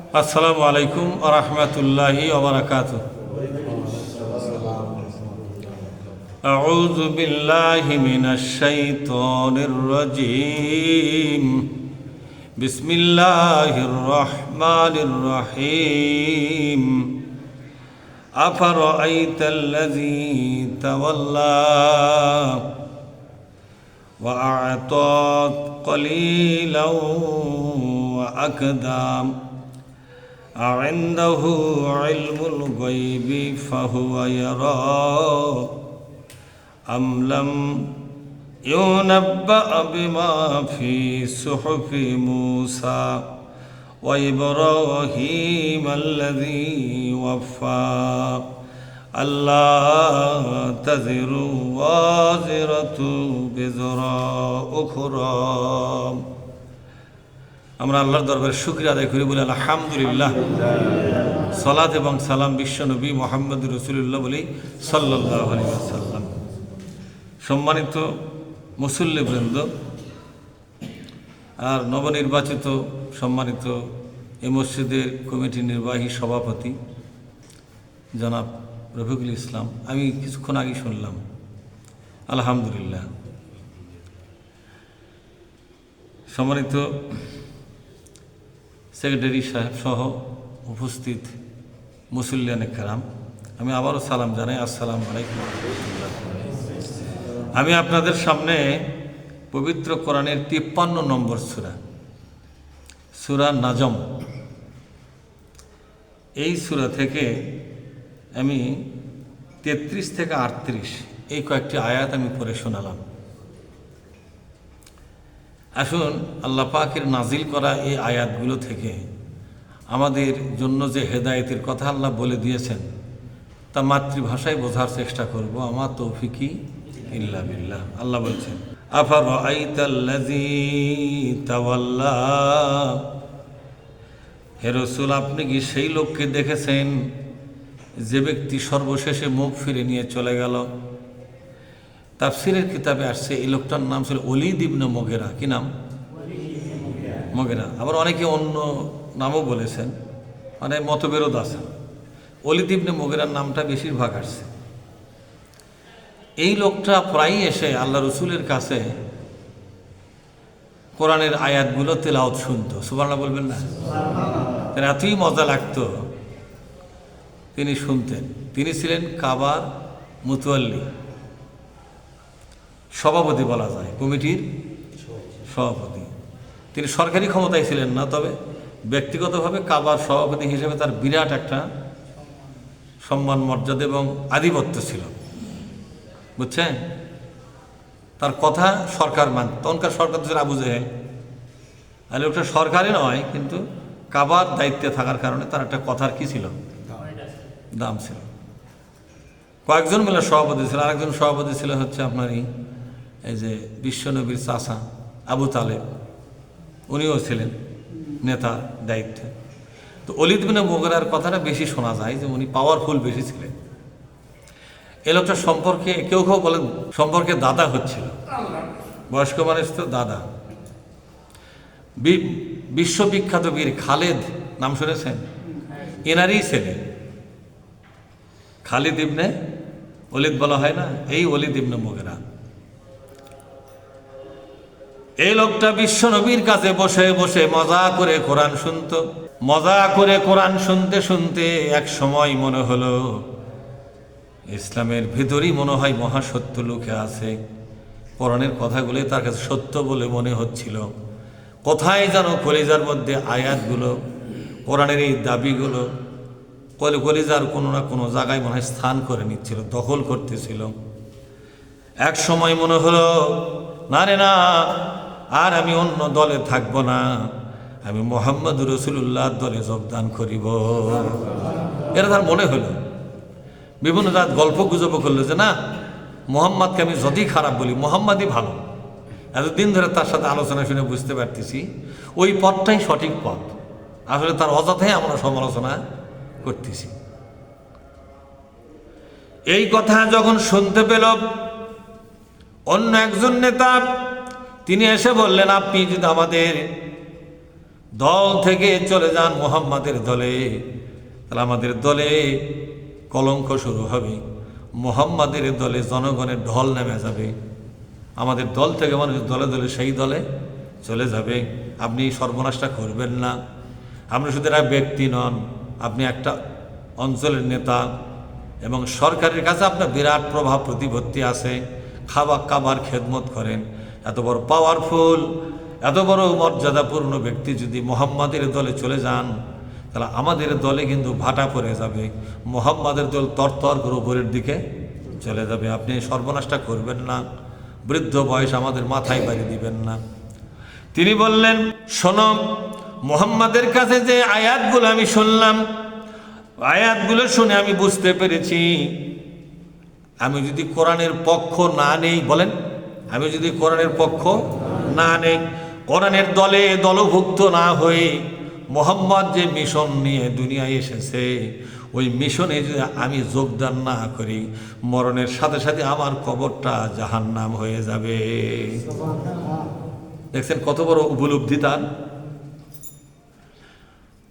আসসালামু আলাইকুম ওয়া রাহমাতুল্লাহি ওয়া বারাকাতুহু। আউযু বিল্লাহি মিনাশ শাইতানির রাজীম। বিসমিল্লাহির রাহমানির রাহিম। আফারাআইতাল্লাযী তাওয়াল্লা ওয়া আ'তা ক্বালীলান ওয়া আকদাম أعنده علم الغيب فهو يرى أم لم ينبأ بما في صحف موسى وإبراهيم الذي وفى ألا تزر وازرة وزر أخرى। আমরা আল্লাহর দরবারে শুকরিয়া আদায় করি, বলি আলহামদুলিল্লাহ। সালাত এবং সালাম বিশ্ব নবী মুহাম্মদ রাসূলুল্লাহ বলি সাল্লাল্লাহু আলাইহি ওয়াসাল্লাম। সম্মানিত মুসল্লিবৃন্দ আর নবনির্বাচিত সম্মানিত এই মসজিদের কমিটির নির্বাহী সভাপতি জনাব রফিকুল ইসলাম, আমি কিছুক্ষণ আগে শুনলাম আলহামদুলিল্লাহ। সম্মানিত সেক্রেটারি সাহেব সহ উপস্থিত মুসল্লিয়ানে কেরাম, আমি আবারও সালাম জানাই, আসসালামু আলাইকুম। আমি আপনাদের সামনে পবিত্র কোরআনের 53 নম্বর সূরা নাজম, এই সূরা থেকে আমি 33 থেকে 38 এই কয়েকটি আয়াত আমি পড়ে শোনালাম। আসুন আল্লাহ পাকের নাজিল করা এই আয়াতগুলো থেকে আমাদের জন্য যে হেদায়েতের কথা আল্লাহ বলে দিয়েছেন তা মাতৃভাষায় বোঝার চেষ্টা করব। আমার তৌফিকি ইল্লা বিল্লাহ। আল্লাহ বলছেন, আফারাআইতাল্লাযী তাওয়াল্লা, হে রাসূল আপনি কি সেই লোককে দেখেছেন যে ব্যক্তি সর্বশেষে মুখ ফিরে নিয়ে চলে গেল? তাফসীরের কিতাবে আসছে এই লোকটার নাম ছিল ওলীদ ইবনে মুগীরা। কি নাম? মুগীরা। আবার অনেকে অন্য নামও বলেছেন, মানে মতবিরোধ আছে। ওলীদ ইবনে মুগীরার নামটা বেশিরভাগ আসছে। এই লোকটা প্রায়ই এসে আল্লাহ রসুলের কাছে কোরআনের আয়াতগুলো তেলাওয়াত শুনতো। সুবহানাল্লাহ বলবেন না? তার এতই মজা লাগতো, তিনি শুনতেন। তিনি ছিলেন কাবার মুতাওয়াল্লি, সভাপতি বলা যায়, কমিটির সভাপতি। তিনি সরকারি ক্ষমতায় ছিলেন না, তবে ব্যক্তিগতভাবে কাবার সভাপতি হিসেবে তার বিরাট একটা সম্মান মর্যাদা এবং আধিপত্য ছিল, বুঝছেন? তার কথা সরকার মানত। তখনকার সরকার ছিল আবু জেহেল, আর ওটা সরকারি নয়, কিন্তু কাবার দায়িত্বে থাকার কারণে তার একটা কথার কি ছিল, দাম ছিল। কয়েকজন মিলে সভাপতি ছিল। আরেকজন সভাপতি ছিল হচ্ছে আপনার এই যে বিশ্বনবীর চাচা আবু তালেব, উনিও ছিলেন নেতার দায়িত্বে। তো ওলীদ ইবনে মুগীরার কথাটা বেশি শোনা যায় যে উনি পাওয়ারফুল বেশি ছিলেন। এই লোকটার সম্পর্কে কেউ কেউ বলেন সম্পর্কে দাদা হচ্ছিল, বয়স্ক মানুষ তো দাদা। বিশ্ববিখ্যাত বীর খালেদ নাম শুনেছেন? এনারই ছেলে খালিদ ইবনে ওলীদ বলা হয় না, এই ওলীদ ইবনে মুগীরা। এই লোকটা বিশ্ব নবীর কাছে বসে বসে মজা করে কোরআন শুনত। মজা করে কোরআন শুনতে শুনতে এক সময় মনে হলো ইসলামের ভিতরই মনে হয় মহাসত্য লুকে আছে। কোরআনের কথাগুলো তার কাছে সত্য বলে মনে হচ্ছিল। কোথায় যেন কলিজার মধ্যে আয়াতগুলো, কোরআনের এই দাবিগুলো কলিজার কোনো না কোনো জায়গায় মনে হয় স্থান করে নিচ্ছিল, দখল করতেছিল। এক সময় মনে হলো না রে না, আর আমি অন্য দলে থাকব না, আমি মুহাম্মদ রাসূলুল্লাহর দলে যোগদান করিব। এটা তার মনে হলো। বিভিন্ন রাত গল্প গুজব করলো যে না, মুহাম্মদকে আমি যদি খারাপ বলি, মুহাম্মদই ভালো। এতদিন ধরে তার সাথে আলোচনা শুনে বুঝতে পারতেছি ওই পথটাই সঠিক পথ। আসলে তার অযথাই আমরা সমালোচনা করতেছি। এই কথা যখন শুনতে পেল অন্য একজন নেতা, তিনি এসে বললেন, আপনি যদি আমাদের দল থেকে চলে যান মুহাম্মাদের দলে, তাহলে আমাদের দলে কলঙ্ক শুরু হবে, মুহাম্মাদের দলে জনগণের ঢল নেমে যাবে, আমাদের দল থেকে মানুষ দলে দলে সেই দলে চলে যাবে। আপনি এই সর্বনাশটা করবেন না। আপনি শুধু একটা ব্যক্তি নন, আপনি একটা অঞ্চলের নেতা এবং সরকারের কাছে আপনার বিরাট প্রভাব প্রতিপত্তি আছে। কাবার খেদমত করেন, এত বড় পাওয়ারফুল, এত বড় মর্যাদাপূর্ণ ব্যক্তি যদি মুহাম্মাদের দলে চলে যান, তাহলে আমাদের দলে কিন্তু ভাটা পড়ে যাবে, মুহাম্মাদের দল তরতর করে উপরের দিকে চলে যাবে। আপনি সর্বনাশটা করবেন না, বৃদ্ধ বয়স আমাদের মাথায় বাড়ি দিবেন না। তিনি বললেন, শোনো, মুহাম্মাদের কাছে যে আয়াতগুলো আমি শুনলাম, আয়াতগুলো শুনে আমি বুঝতে পেরেছি, আমি যদি কোরআনের পক্ষ না নেই, বলেন, আমি যদি কোরআনের পক্ষ না নেই, কোরআনের দলে দলভুক্ত না হয়ে মুহাম্মদ যে মিশন নিয়ে দুনিয়ায় এসেছে, ওই মিশনে যদি আমি যোগদান না করি, মরণের সাথে সাথে আমার কবরটা জাহান্নাম হয়ে যাবে। দেখছেন কত বড় উপলব্ধি তার।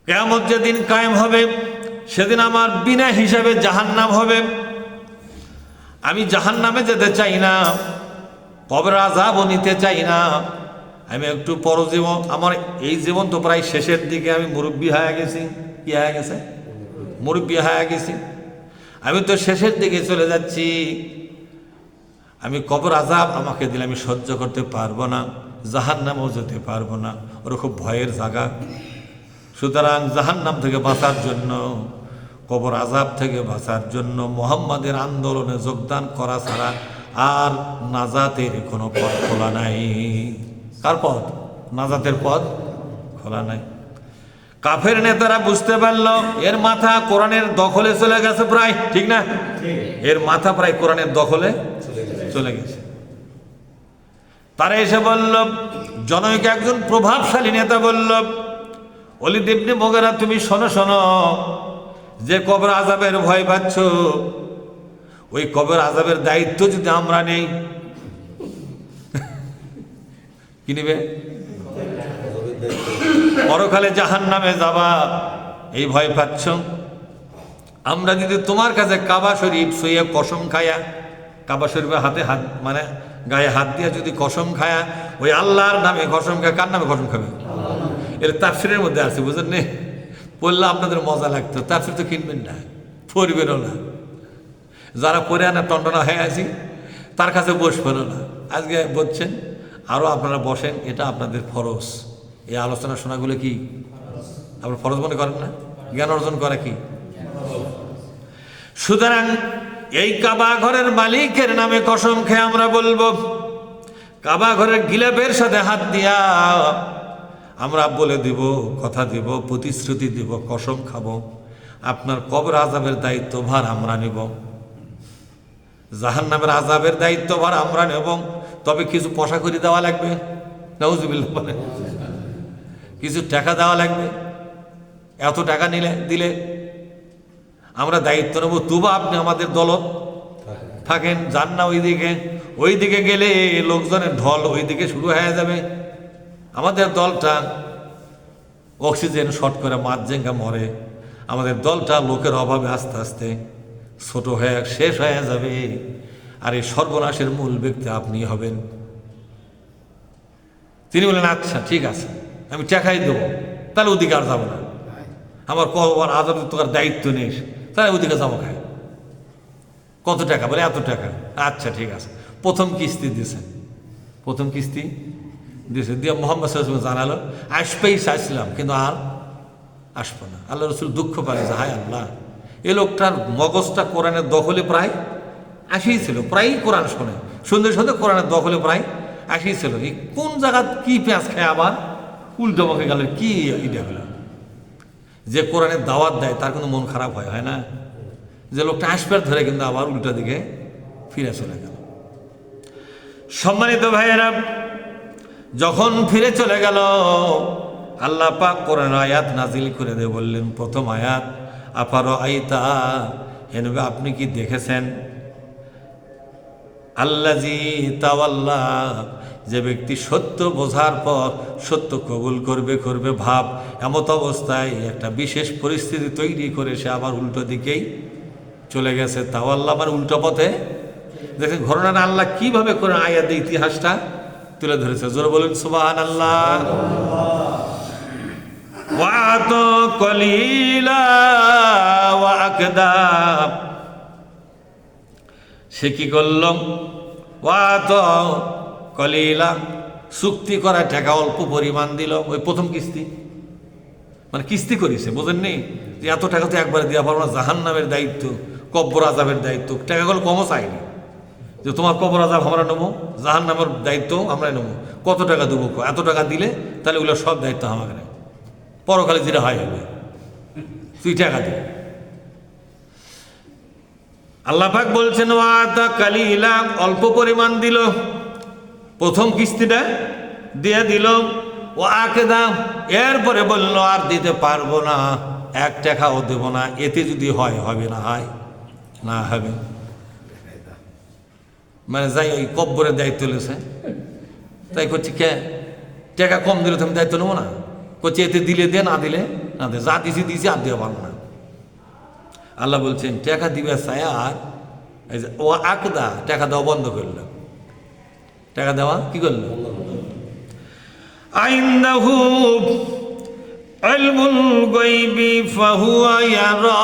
কিয়ামত যেদিন কায়েম হবে, সেদিন আমার বিনা হিসাবে জাহান্নাম হবে। আমি জাহান্নামে যেতে চাই না, কবরের আযাবও নিতে চাই না। আমি একটু পরজীবন, আমার এই জীবন তো প্রায় শেষের দিকে, আমি মুরব্বী হয়ে গেছি। কি হয়ে গেছে? মুরব্বী হয়ে গেছি। আমি তো শেষের দিকে চলে যাচ্ছি। আমি কবর আযাব আমাকে দিলে আমি সহ্য করতে পারবো না, জাহান্নামেও যেতে পারবো না, ওর খুব ভয়ের জায়গা। সুতরাং জাহান্নাম থেকে বাঁচার জন্য, কবর আযাব থেকে বাঁচার জন্য মুহাম্মাদের আন্দোলনে যোগদান করা ছাড়া আর নাজাতের কোনো পথ খোলা নাই। কার পথ? নাজাতের পথ খোলা নাই। কাফের নেতারা বুঝতে পারলো এর মাথা কোরআনের দখলে চলে গেছে প্রায়, ঠিক না? এর মাথা প্রায় কোরআনের দখলে চলে গেছে। তারা এসে বলল, জনৈক একজন প্রভাবশালী নেতা বলল, ওলীদ ইবনে মুগীরা, তুমি শোনো শোনো, যে কবর আযাবের ভয় পাচ্ছ, ওই কবর আযাবের দায়িত্ব যদি আমরা নেই, কি নিবে? পরকালে জাহান্নামে যাবা, এই ভয় পাচ্ছ। আমরা যদি তোমার কাছে কাবা শরীফ শুয়ে কসম খায়া, কাবা শরীফের হাতে হাত, মানে গায়ে হাত দিয়ে যদি কসম খায়া, ওই আল্লাহর নামে কসম খায়, কার নামে কসম খাবে? এর তাফসীরের মধ্যে আছে, বুঝলেন? নে পড়লে আপনাদের মজা লাগতো। তাফসীর তো কিনবেন না, পড়বেনও না। যারা পড়ে আনা টন্টনা হয়ে আছি, তার কাছে বসবেনও না। আজকে বলছেন, আরও আপনারা বসেন, এটা আপনাদের ফরজ। এই আলোচনা শোনাগুলো কি আপনার ফরজ মনে করেন না? জ্ঞান অর্জন করা কি? সুতরাং এই কাবা ঘরের মালিকের নামে কসম খেয়ে আমরা বলবো, কাবা ঘরের গিলাফের সাথে হাত দিয়া আমরা বলে দিব, কথা দিব, প্রতিশ্রুতি দিব, কসম খাবো, আপনার কবর আযাবের দায়িত্বভার আমরা নেব, জাহান্নামের আযাবের দায়িত্বভার আমরা নেব। তবে কিছু পয়সা করে দেওয়া লাগবে, নাউজুবিল্লাহ বলে, কিছু টাকা দেওয়া লাগবে। এত টাকা দিলে আমরা দায়িত্ব নেব, তবু আপনি আমাদের দলত থাকেন, যান না ওই দিকে গেলে লোকজনের ঢল ওই দিকে শুরু হয়ে যাবে। আমাদের দলটা অক্সিজেন শর্ট করে মাঝজেঙ্গা মরে, আমাদের দলটা লোকের অভাবে আস্তে আস্তে ছোট হয়ে শেষ হয়ে যাবে, আর এই সর্বনাশের মূল ব্যক্তি আপনি হবেন। তিনি বললেন, আচ্ছা ঠিক আছে, আমি টাকাই দেবো, তাহলে ওদিকে আর যাবো না, আমার কবর আযাবের তোর দায়িত্ব নেই, তাহলে ওদিকে যাবো খায়। কত টাকা? বলে এত টাকা। আচ্ছা ঠিক আছে। প্রথম কিস্তি দিয়েছেন, প্রথম কিস্তি দিয়েছে, দিয়ে মুহাম্মদ সাল্লাল্লাহু আলাইহি ওয়াসাল্লাম জানালো, আসবেই চাইছিলাম কিন্তু আর আসবো না। আল্লাহ রাসূল দুঃখ পায় যে হায় আল্লাহ, এ লোকটার মগজটা কোরআনের দখলে প্রায় আসিয়েছিল, প্রায়ই কোরআন শোনে, সুন্দর সুন্দর কোরআনের দখলে প্রায় আসিয়েছিল। এই কোন জায়গা কি পেঁয়াজ খায় আবার উল্টো মুখে গেল, কি ইডা হলো? যে কোরআনের দাওয়াত দেয় তার কিন্তু মন খারাপ হয় না? যে লোকটা আসবার ধরে কিন্তু আবার উল্টো দিকে ফিরে চলে গেল। সম্মানিত ভাইয়েরা, যখন ফিরে চলে গেল, আল্লাহ পাক কোরআন আয়াত নাজিল করে দিয়ে বললেন, প্রথম আয়াত, আফার আইতা, হে নবী আপনি কি দেখেছেন, আল্লাজি তাওয়াল্লা, যে ব্যক্তি সত্য বোঝার পর সত্য কবুল করবে ভাব, এমত অবস্থায় একটা বিশেষ পরিস্থিতি তৈরি করে সে আবার উল্টো দিকেই চলে গেছে। তাওয়াল্লা আমার উল্টো পথে। দেখেন ঘটনাটা আল্লাহ কিভাবে করে আয়াতে ইতিহাসটা তুলে ধরেছে। জোরে বলুন সুবহানাল্লাহ। ওয়াত কলিলা ওয়া আকদা, সে কি করল? ওয়াত কলিলা, চুক্তি করা টাকা অল্প পরিমাণ দিল। ওই প্রথম কিস্তি, মানে কিস্তি করেছে, বোঝেননি যে এত টাকা তো একবারে দেওয়া পারবো না, জাহান্নামের দায়িত্ব, কব্বর আযাবের দায়িত্ব, টাকাগুলো কমও চাইনি যে তোমার কবর আযাব আমরা নেবো, জাহান্নামের দায়িত্ব আমরা নেবো, কত টাকা দেবো, এত টাকা দিলে তাহলে ওগুলো সব দায়িত্ব আমাকে নেই, পরকালে যেটা হয় হবে, তুই টাকা দে। আল্লাহ পাক বলছেন ওয়াতা কালিলা, অল্প পরিমাণ দিল, প্রথম কিস্তিটা দিয়ে দিল। ও আকদা, এরপরে বলল আর দিতে পারবো না, 1 টাকাও দেব না, এতে যদি হয় হবে, না হয় না হবে। মানে যাই ওই কব্বরের দায়িত্ব লেছে, তাই করছি কে টাকা কম দিলে তুমি দায়িত্ব নেবো না, করছি এতে দিলে দে, না দিলে না দে, যা দিছি আর দেওয়া পারবো না। আল্লাহ বলছেন টাকা দিবে চাই, আর এই যে ও আকদা, টাকা দেওয়া বন্ধ করলো, টাকা দেওয়া কি করলো? আইন্দাহু ইলমুল গায়বি ফাহুয়া ইয়ারা।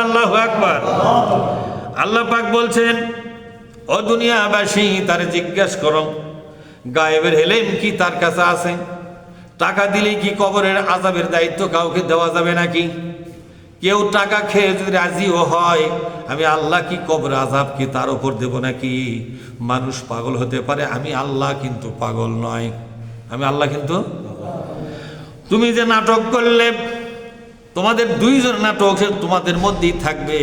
আল্লাহু আকবার। আল্লাহ পাক বলছেন ও দুনিয়াবাসী, তারে জিজ্ঞেস করো গায়েবের ইলম কি তার কাছে আছে? টাকা দিলে কি কবরের আযাবের দায়িত্ব কাউকে দেওয়া যাবে নাকি? কেউ টাকা খেয়ে যদি রাজিও হয়, আমি আল্লাহ কি কবর আযাব কি তার উপর দেব নাকি? মানুষ পাগল হতে পারে, আমি আল্লাহ কিন্তু পাগল নয়, আমি আল্লাহ কিন্তু। তুমি যে নাটক করলে, তোমাদের 2 জন নাটক তোমাদের মধ্যেই থাকবে,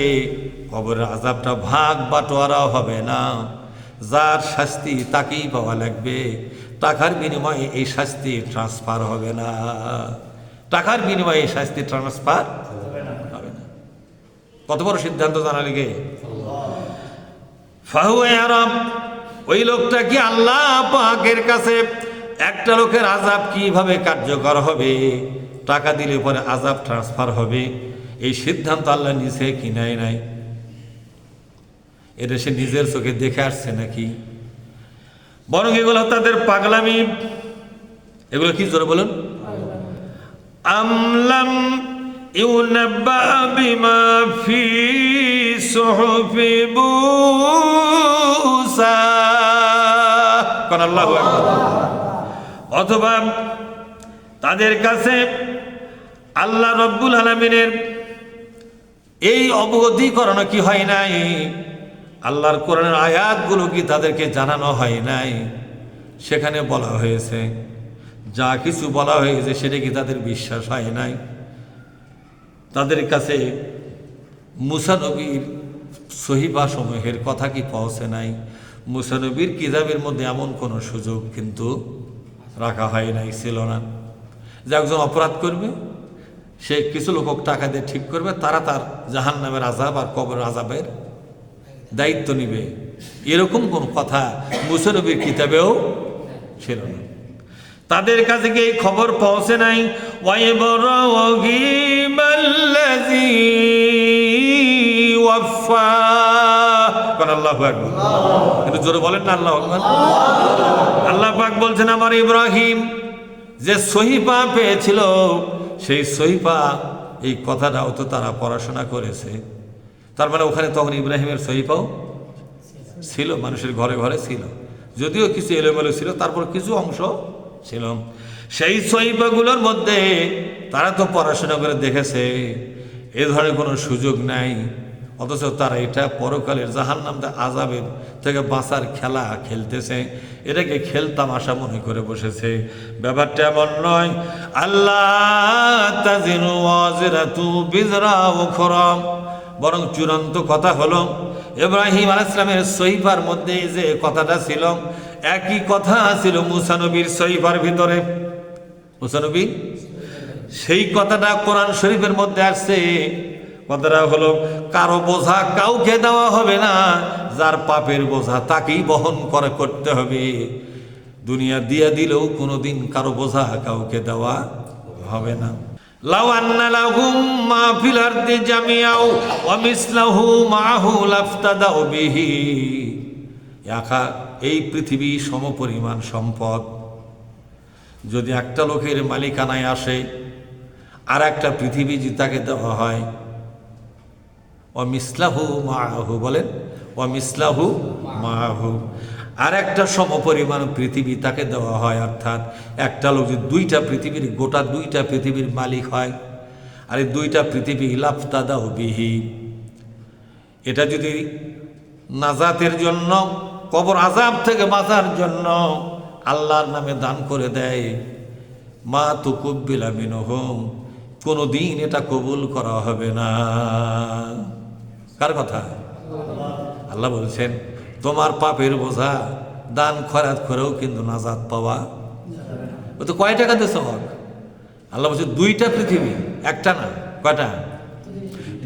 কবরের আযাবটা ভাগ বাটোয়ারাও হবে না, যার শাস্তি তাকেই পাওয়া লাগবে, টাকার বিনিময়ে এই শাস্তি ট্রান্সফার হবে না, টাকার বিনিময়ে এই শাস্তি ট্রান্সফার হবে না। কত বড় সিদ্ধান্ত জানালে গে? ফাহুয়া ইয়ারা, ওই লোকটা কি আল্লাহ পাকের কাছে একটা লোকের আযাব কিভাবে কার্যকর হবে, টাকা দিলে পরে আযাব ট্রান্সফার হবে, এই সিদ্ধান্ত আল্লাহ নিছে কি নাই? এটা সে নিজের চোখে দেখে আসছে নাকি? বরং এগুলো তাদের পাগলামি। এগুলো কি জোরে বলুন? আমলাম ইউনাব্বা বিমা ফি সুহুফি মুসা, কোন আল্লাহু আকবার। অথবা তাদের কাছে আল্লাহ রব্বুল আলামিনের এই অবগতিকরণ কি হয় নাই? আল্লাহর কোরআনের আয়াতগুলো কি তাদেরকে জানানো হয় নাই? সেখানে বলা হয়েছে, যা কিছু বলা হয়েছে সেটা কি তাদের বিশ্বাস হয় নাই? তাদের কাছে মুসা নবীর সহিফা সমূহের কথা কি পৌঁছে নাই? মুসা নবীর কিতাবের মধ্যে এমন কোনো সুযোগ কিন্তু রাখা হয় নাই, ছিল না। যে একজন অপরাধ করবে, সে কিছু লোক টাকা দিয়ে ঠিক করবে, তারা তার জাহান্নামের আযাব আর কবরের আযাবের দায়িত্ব নিবে, এরকম কোন কথা মুসা নবীর কিতাবেও ছিল না। তাদের কাছে কি এই খবর পৌঁছে নাই? ওয়াইবরাগিমাল্লাযী ওয়াফা, কোন আল্লাহু আকবার। কিন্তু জোরে বলেন না আল্লাহু আকবার। আল্লাহ পাক বলছেন আমার ইব্রাহিম যে সহিফা পেয়েছিল, সেই সহিফা, এই কথাটাও তো তারা পড়াশোনা করেছে। তার মানে ওখানে তখন ইব্রাহিমের সহিফাও ছিল, মানুষের ঘরে ঘরে ছিল, যদিও কিছু এলোমেলো ছিল, তারপর কিছু অংশ ছিল। সেই সহিফাগুলোর মধ্যে তারা তো পড়াশোনা করে দেখেছে এ ধরনের কোনো সুযোগ নাই, অথচ তারা এটা পরকালের জাহান্নামের আযাবের থেকে বাঁচার খেলা খেলতেছে, এটাকে খেলতামাশা মনে করে বসেছে। ব্যাপারটা এমন নয়। আল্লাহ তাজিরু ওয়াজিরাতু বিজরা উখরা, বরং চূড়ান্ত কথা হলো ইব্রাহিম আলাইহিস সালামের সহিফার মধ্যে যে কথাটা ছিল, একই কথা ছিল মুসা নবীর সহিফার ভিতরে। মুসা নবী সেই কথাটা কোরআন শরীফের মধ্যে আসছে। কথাটা হলো কারো বোঝা কাউকে দেওয়া হবে না, যার পাপের বোঝা তাকেই বহন করতে হবে। দুনিয়া দিয়া দিলেও কোনোদিন কারো বোঝা কাউকে দেওয়া হবে না। লাউ আন্না লাহুম মা ফিল আরদি জামিআও ওয়া মিসলাহু মাআহু লাফতাদাউ বিহি। এই পৃথিবী সমপরিমাণ সম্পদ যদি একটা লোকের মালিকানায় আসে, আর একটা পৃথিবী যদি তাকে দেওয়া হয়, অমিসলাহু মাহু, বলেন অমিসলাহু মাহু, আর একটা সমপরিমাণ পৃথিবী তাকে দেওয়া হয়, অর্থাৎ একটা লোক যদি দুইটা পৃথিবীর, গোটা দুইটা পৃথিবীর মালিক হয়, আর এই দুইটা পৃথিবী লাফতাদাউ বিহি, এটা যদি নাজাতের জন্য, কবর আযাব থেকে বাঁচার জন্য আল্লাহর নামে দান করে দেয়, মা তুকুব্বিলা মিনহুম, কোনোদিন এটা কবুল করা হবে না। কার কথা? আল্লাহ বলছেন তোমার পাপের বোঝা দান খয়রাত করেও কিন্তু নাজাত পাওয়া। ও তো কয় টাকা দিয়েছ হক? আল্লাহ বলছে দুইটা পৃথিবী, একটা না, কয়টা?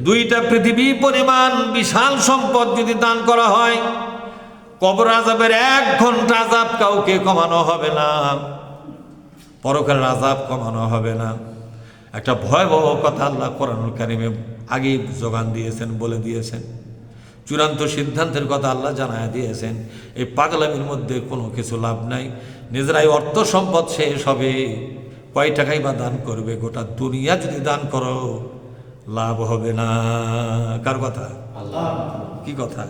দুইটা পৃথিবী পরিমাণ বিশাল সম্পদ যদি দান করা হয়, কবর আযাবের 1 ঘন্টা আযাব কাউকে কমানো হবে না, পরকালের আযাব কমানো হবে না। একটা ভয়াবহ কথা আল্লাহ কোরআনুল কারীমে আগেই যোগান দিয়েছেন, বলে দিয়েছেন, চূড়ান্ত সিদ্ধান্তের কথা আল্লাহ জানায় দিয়েছেন। এই পাগলামির মধ্যে কোনো কিছু লাভ নাই। নিজেরাই অর্থ সম্পদ শেষ হবে, কয় টাকাই বা দান করবে? গোটা দুনিয়া যদি দান করো লাভ হবে না। কার কথা? আল্লাহ। কি কথা?